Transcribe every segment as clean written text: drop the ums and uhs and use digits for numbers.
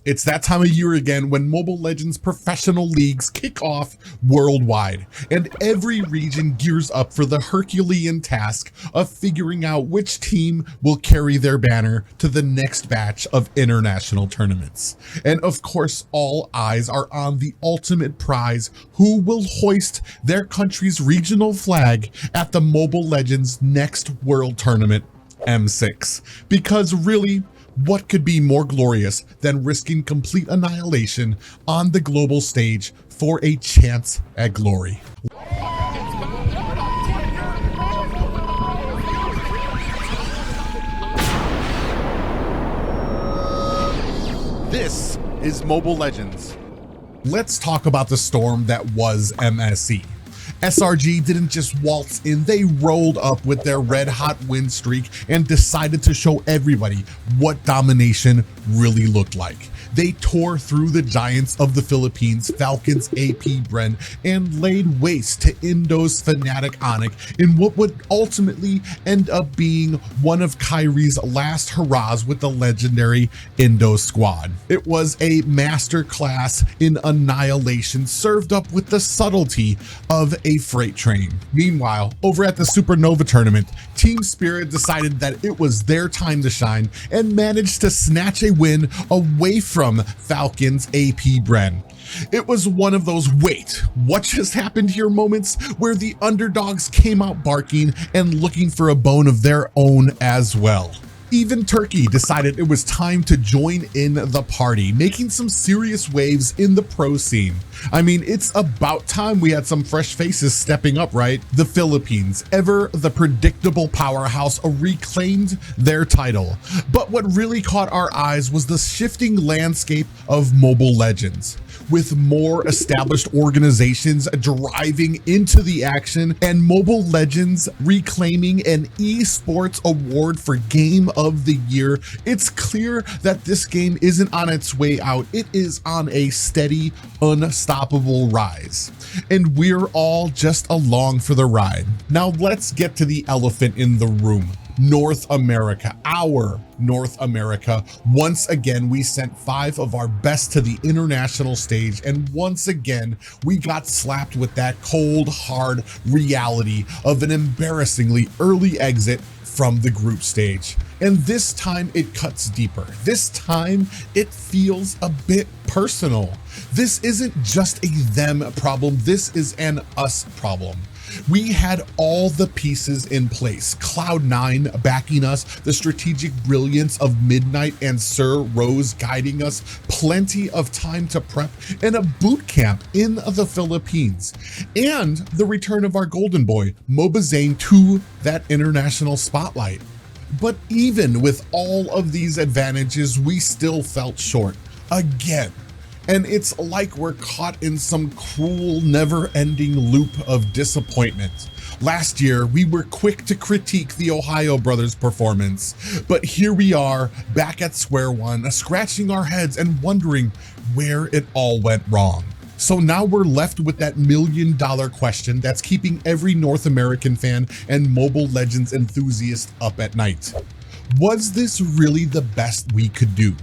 It's that time of year again when Mobile Legends professional leagues kick off worldwide, and every region gears up for the Herculean task of figuring out which team will carry their banner to the next batch of international tournaments. And of course, all eyes are on the ultimate prize: who will hoist their country's regional flag at the Mobile Legends next World Tournament, M6. Because really, what could be more glorious than risking complete annihilation on the global stage for a chance at glory? This is Mobile Legends. Let's talk about the storm that was MSE. SRG didn't just waltz in, they rolled up with their red hot win streak and decided to show everybody what domination really looked like. They tore through the giants of the Philippines, Falcons, EP5, and laid waste to Indo's Fnatic Onyx in what would ultimately end up being one of Kyrie's last hurrahs with the legendary Indo squad. It was a masterclass in annihilation served up with the subtlety of a freight train. Meanwhile, over at the Supernova tournament, Team Spirit decided that it was their time to shine and managed to snatch a win away from Falcons EP5. It was one of those "wait, what just happened here" moments where the underdogs came out barking and looking for a bone of their own as well. Even Turkey decided it was time to join in the party, making some serious waves in the pro scene. I mean, it's about time we had some fresh faces stepping up, right? The Philippines, ever the predictable powerhouse, reclaimed their title. But what really caught our eyes was the shifting landscape of Mobile Legends, with more established organizations driving into the action and Mobile Legends reclaiming an esports award for Game of the Year. It's clear that this game isn't on its way out. It is on a steady, unstoppable rise. And we're all just along for the ride. Now let's get to the elephant in the room. North America, our North America. Once again, we sent 5 of our best to the international stage, and once again, we got slapped with that cold, hard reality of an embarrassingly early exit from the group stage. And this time it cuts deeper. This time it feels a bit personal. This isn't just a them problem, this is an us problem. We had all the pieces in place. Cloud9 backing us, the strategic brilliance of Midnight and Sir Rose guiding us, plenty of time to prep, and a boot camp in the Philippines. And the return of our golden boy, Mobazane, to that international spotlight. But even with all of these advantages, we still felt short again. And it's like we're caught in some cruel, never-ending loop of disappointment. Last year, we were quick to critique the Ohio brothers' performance, but here we are, back at square one, scratching our heads and wondering where it all went wrong. So now we're left with that million-dollar question that's keeping every North American fan and Mobile Legends enthusiast up at night. Was this really the best we could do?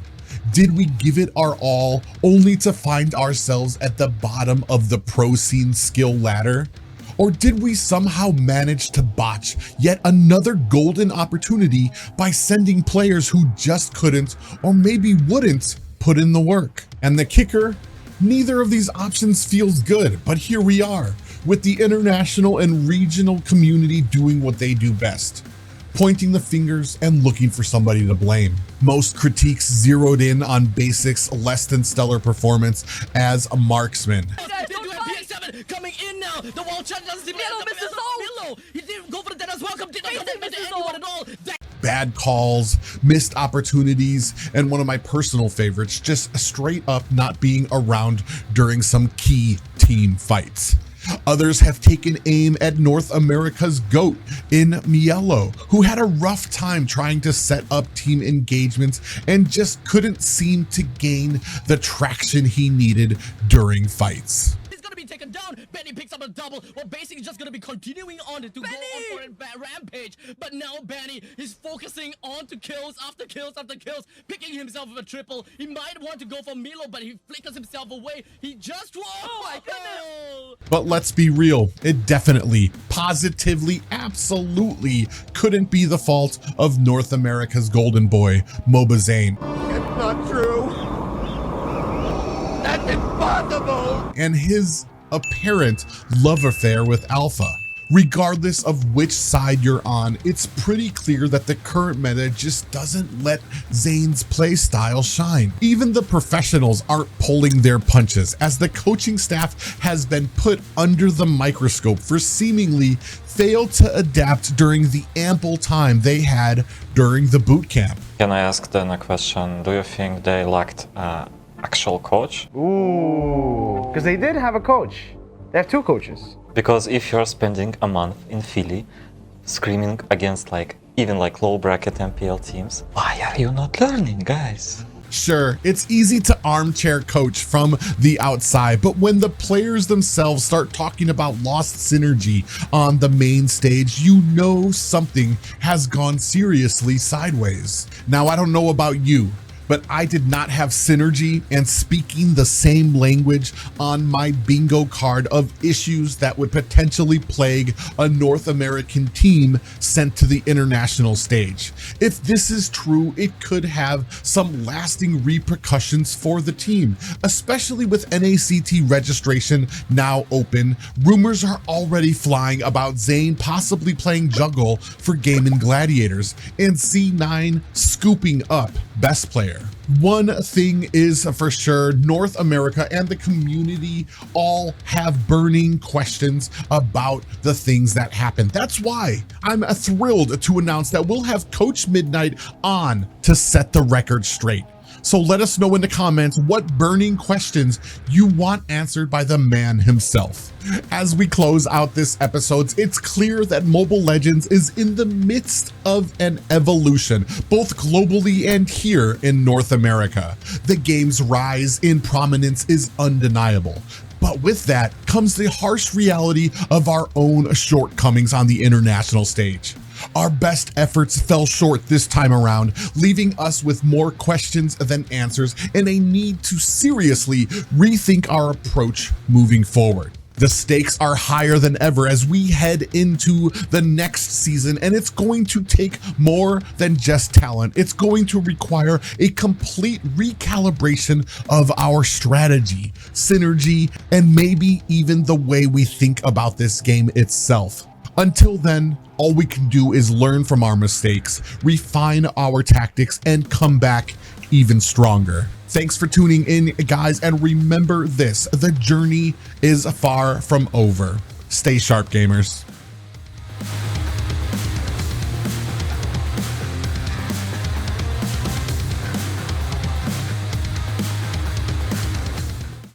Did we give it our all only to find ourselves at the bottom of the pro scene skill ladder? Or did we somehow manage to botch yet another golden opportunity by sending players who just couldn't, or maybe wouldn't, put in the work? And the kicker? Neither of these options feels good, but here we are, with the international and regional community doing what they do best: pointing the fingers and looking for somebody to blame. Most critiques zeroed in on Basics' less than stellar performance as a marksman. Coming in now, the wall shot doesn't seem to he didn't go for the dead as welcome, didn't go for anyone at all. Bad calls, missed opportunities, and one of my personal favorites, just straight up not being around during some key team fights. Others have taken aim at North America's GOAT in Mlbb, who had a rough time trying to set up team engagements and just couldn't seem to gain the traction he needed during fights. He's gonna be taken down. Benny picks up double. Well, basically just gonna be continuing on to go on for a rampage. But now Benny is focusing on to kills after kills after kills, picking himself with a triple. He might want to go for Milo, but he flickers himself away. He just oh my goodness. But let's be real, it definitely, positively, absolutely couldn't be the fault of North America's golden boy, Mlbb Zayn. It's not true. That's impossible. And his apparent love affair with Alpha. Regardless of which side you're on, it's pretty clear that the current meta just doesn't let Zayn's playstyle shine. Even the professionals aren't pulling their punches, as the coaching staff has been put under the microscope for seemingly failed to adapt during the ample time they had during the boot camp. Can I ask then a question? Do you think they lacked actual coach? Ooh, because they did have a coach. They have two coaches. Because if you're spending a month in Philly screaming against even low bracket MPL teams, why are you not learning, guys? Sure, it's easy to armchair coach from the outside, but when the players themselves start talking about lost synergy on the main stage, you know something has gone seriously sideways. Now, I don't know about you, but I did not have synergy and speaking the same language on my bingo card of issues that would potentially plague a North American team sent to the international stage. If this is true, it could have some lasting repercussions for the team, especially with NACT registration now open. Rumors are already flying about Zayn possibly playing juggle for Gaming Gladiators and C9 scooping up best player. One thing is for sure, North America and the community all have burning questions about the things that happened. That's why I'm thrilled to announce that we'll have Coach Midnight on to set the record straight. So let us know in the comments what burning questions you want answered by the man himself. As we close out this episode, it's clear that Mobile Legends is in the midst of an evolution, both globally and here in North America. The game's rise in prominence is undeniable. But with that comes the harsh reality of our own shortcomings on the international stage. Our best efforts fell short this time around, leaving us with more questions than answers and a need to seriously rethink our approach moving forward. The stakes are higher than ever as we head into the next season, and it's going to take more than just talent. It's going to require a complete recalibration of our strategy, synergy, and maybe even the way we think about this game itself. Until then, all we can do is learn from our mistakes, refine our tactics, and come back even stronger. Thanks for tuning in, guys, and remember this, the journey is far from over. Stay sharp, gamers.